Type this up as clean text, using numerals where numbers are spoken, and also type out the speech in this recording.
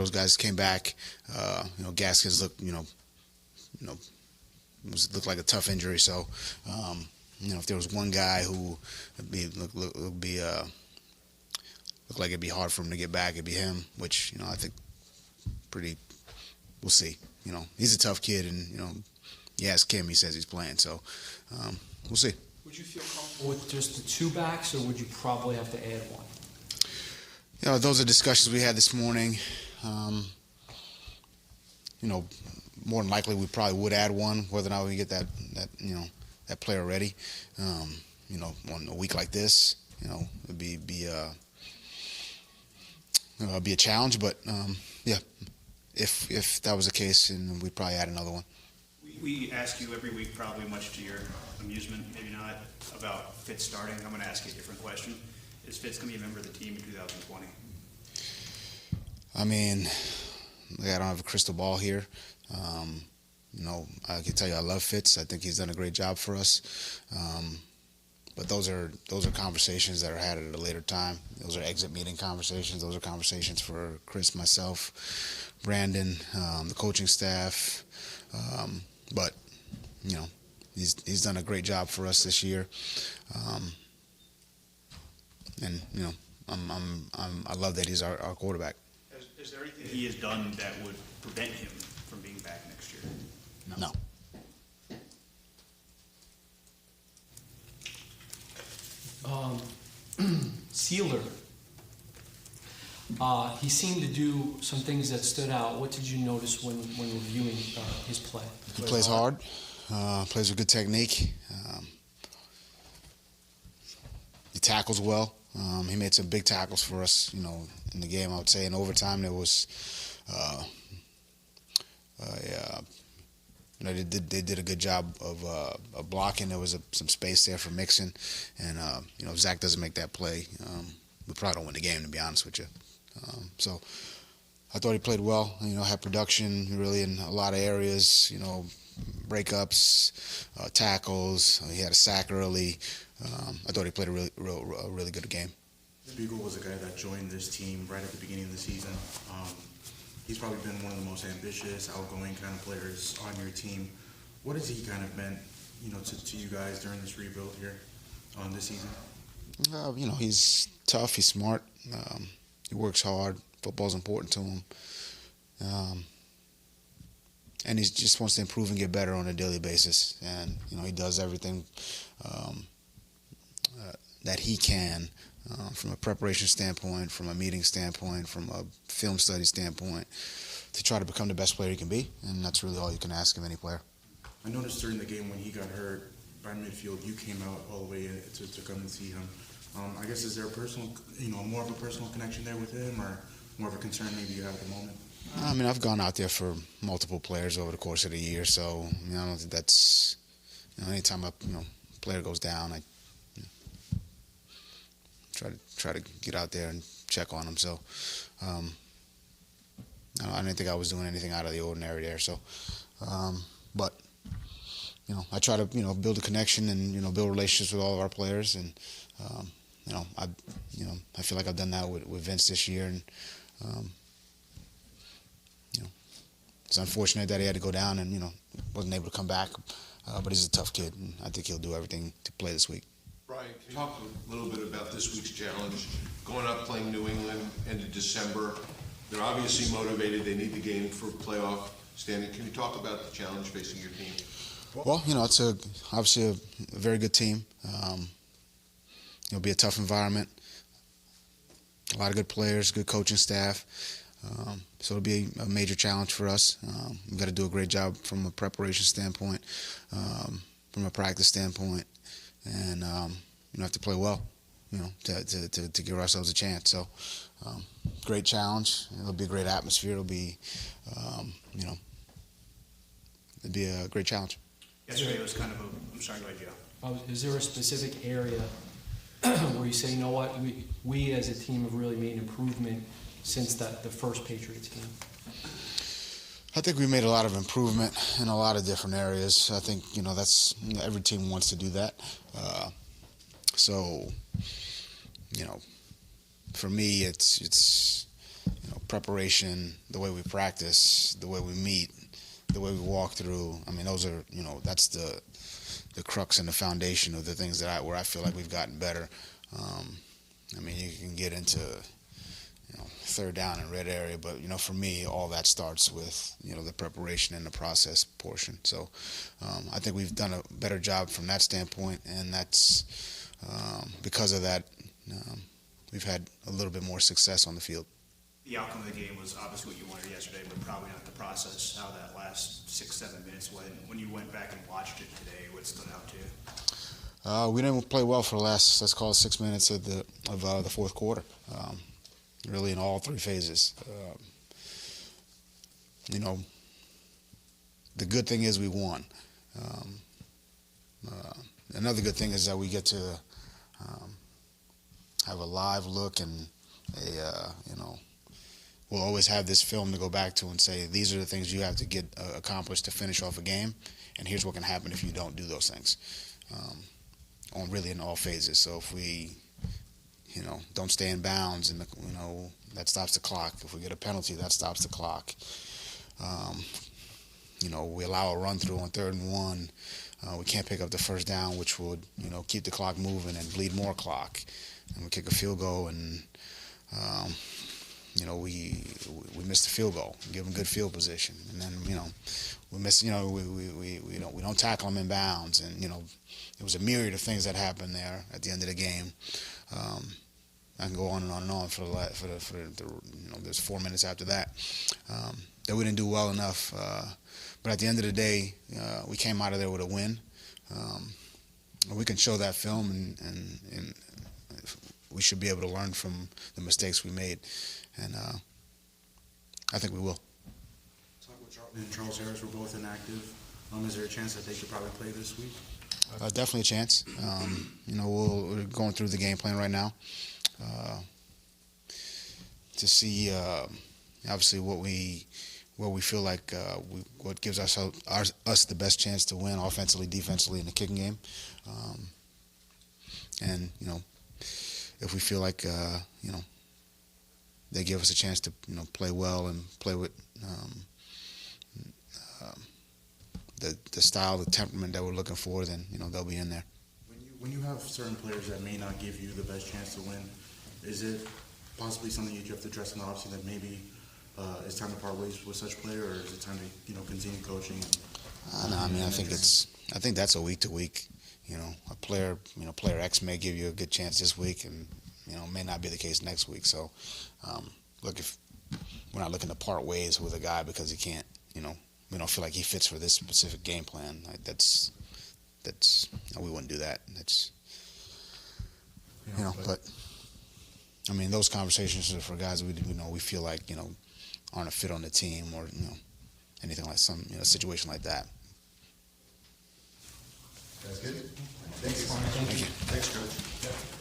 those guys came back. Gaskins looked looked like a tough injury. So, if there was one guy who looked like it'd be hard for him to get back, it'd be him. Which I think we'll see. He's a tough kid, and you ask Kim, he says he's playing. So, we'll see. Would you feel comfortable with just the two backs, or would you probably have to add one? Those are discussions we had this morning. More than likely we probably would add one, whether or not we get that player ready. On a week like this, it'd be a challenge. But if that was the case, then we'd probably add another one. We ask you every week, probably much to your amusement, maybe not, about Fitz starting. I'm going to ask you a different question. Is Fitz going to be a member of the team in 2020? I mean, I don't have a crystal ball here. I can tell you I love Fitz. I think he's done a great job for us. But those are conversations that are had at a later time. Those are exit meeting conversations. Those are conversations for Chris, myself, Brandon, the coaching staff. But he's done a great job for us this year. I love that he's our quarterback. Is there anything he has done that would prevent him from being back next year? No. Sealer. He seemed to do some things that stood out. What did you notice when reviewing his play? He plays hard. Plays with good technique. He tackles well. He made some big tackles for us, in the game. I would say in overtime there was, they did a good job of blocking. There was some space there for Mixon, and if Zach doesn't make that play, we probably don't win the game, to be honest with you. So I thought he played well. Had production really in a lot of areas. Breakups, tackles. He had a sack early. I thought he played a really good game. Spiegel was a guy that joined this team right at the beginning of the season. He's probably been one of the most ambitious, outgoing kind of players on your team. What has he kind of meant, to you guys during this rebuild here on this season? He's tough. He's smart. He works hard. Football's important to him. And he just wants to improve and get better on a daily basis. And, he does everything that he can from a preparation standpoint, from a meeting standpoint, from a film study standpoint, to try to become the best player he can be. And that's really all you can ask of any player. I noticed during the game when he got hurt by midfield, you came out all the way to come and see him. I guess, is there a personal, more of a personal connection there with him, or more of a concern maybe you have at the moment? I mean, I've gone out there for multiple players over the course of the year, so I don't think that's, anytime a player goes down, I try to get out there and check on him. So I didn't think I was doing anything out of the ordinary there. So, but I try to build a connection and build relationships with all of our players, and I feel like I've done that with Vince this year, and it's unfortunate that he had to go down and wasn't able to come back, but he's a tough kid, and I think he'll do everything to play this week. Brian, can you talk a little bit about this week's challenge? Going up playing New England end of December, they're obviously motivated. They need the game for playoff standing. Can you talk about the challenge facing your team? Well, it's obviously a very good team. It'll be a tough environment. A lot of good players, good coaching staff. So it'll be a major challenge for us. We've got to do a great job from a preparation standpoint, from a practice standpoint, and have to play well, to give ourselves a chance. So, great challenge. It'll be a great atmosphere. It'll be, it'll be a great challenge. Yesterday was kind of I'm sorry, go ahead, Joe. Is there a specific area where you say, what, we as a team have really made an improvement since the first Patriots game? I think we made a lot of improvement in a lot of different areas. I think, that's every team wants to do that. So, for me, it's preparation, the way we practice, the way we meet, the way we walk through. I mean, those are, that's the crux and the foundation of the things where I feel like we've gotten better. I mean, you can get into, third down and red area, but, for me, all that starts with, the preparation and the process portion. So I think we've done a better job from that standpoint, and that's because of that, we've had a little bit more success on the field. The outcome of the game was obviously what you wanted yesterday, but probably not the process, how that last 6-7 minutes went. When you went back and watched it today, what stood out to you? We didn't play well for the last, let's call it 6 minutes of the fourth quarter, really in all three phases. The good thing is we won. Another good thing is that we get to have a live look and we'll always have this film to go back to and say, these are the things you have to get accomplished to finish off a game, and here's what can happen if you don't do those things, really in all phases. So if we, don't stay in bounds, and that stops the clock. If we get a penalty, that stops the clock. We allow a run through on 3rd and 1. We can't pick up the first down, which would, keep the clock moving and bleed more clock. And we kick a field goal, and we missed the field goal, give them good field position, and then we miss, we don't tackle them in bounds, and it was a myriad of things that happened there at the end of the game. I can go on and on and on for there's 4 minutes after that that we didn't do well enough, but at the end of the day, we came out of there with a win. We can show that film, and we should be able to learn from the mistakes we made, and I think we will. Talk with Charlton and Charles Harris were both inactive. Is there a chance that they could probably play this week? Definitely a chance. We're going through the game plan right now to see, obviously, what we feel like what gives us the best chance to win offensively, defensively in the kicking game, and if we feel like they give us a chance to play well and play with the style, the temperament that we're looking for, then they'll be in there. When you have certain players that may not give you the best chance to win, is it possibly something that you have to address in the offseason that maybe it's time to part ways with such player, or is it time to continue coaching? No, I mean, I think that's a week to week. A player X may give you a good chance this week, and may not be the case next week. So, look, if we're not looking to part ways with a guy because he can't, we don't feel like he fits for this specific game plan. That's we wouldn't do that. That's but I mean, those conversations are for guys we feel like aren't a fit on the team, or anything like a situation like that. That's good. Thank you. Thanks, Coach.